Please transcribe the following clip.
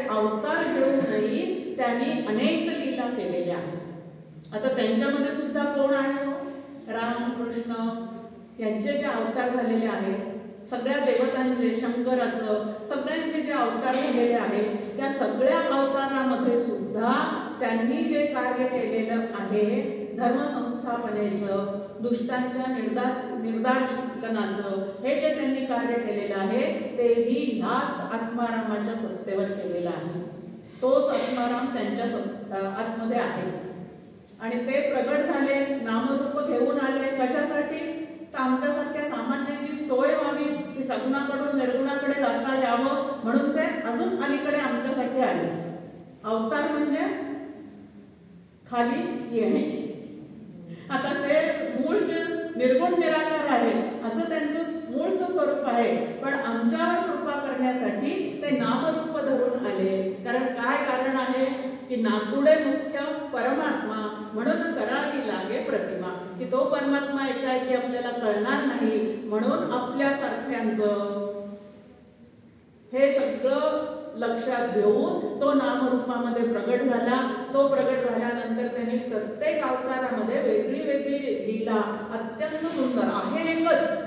अवतार घेऊनही त्यांनी अनेक लीला केलेल्या आहेत। आता त्यांच्यामध्ये सुद्धा कोण आहे? राम कृष्ण यांचे जे अवतार झालेले आहेत, सगळ्या देवतांचे, शंकराचं, सगळ्यांचे जे अवतार झालेले आहेत, त्या सगळ्या अवतारामध्ये सुद्धा त्यांनी जे कार्य केलेलं आहे धर्म संस्थापनेचं, दुष्टांच्या निर्दालनाचं, हे जे त्यांनी कार्य केलेलं आहे तेही ह्याच आत्मारामाच्या सत्तेवर केलेलं आहे। तोच आत्माराम त्यांच्या आतमध्ये आहे आणि ते प्रगट झाले, नामरूप घेऊन आले। कशासाठी? तर आमच्यासारख्या सामान्यांची सोय व्हावी, की सगुणाकडून निर्गुणाकडे जाता यावं म्हणून ते अजून अलीकडे आमच्यासाठी आले। अवतार म्हणजे खाली येणे। आता ते मूळचे निर्गुण निराकार आहे असं त्यांचं मूळचं स्वरूप आहे, पण आमच्यावर कृपा करण्यासाठी ते नामरूप धरून आले। कारण काय कारण आहे की नातुडे मुख्य परमात्मा, म्हणून करावी लागे प्रतिमा, की तो परमात्मा एकाएकी आपल्याला कळणार नाही, म्हणून आपल्यासारख्यांचं हे सगळं लक्षात घेऊन तो नामरूपामध्ये प्रगट झाला। तो प्रगट झाल्यानंतर त्यांनी प्रत्येक अवतारामध्ये वेगळी वेगळी लीला, अत्यंत सुंदर आहे एकच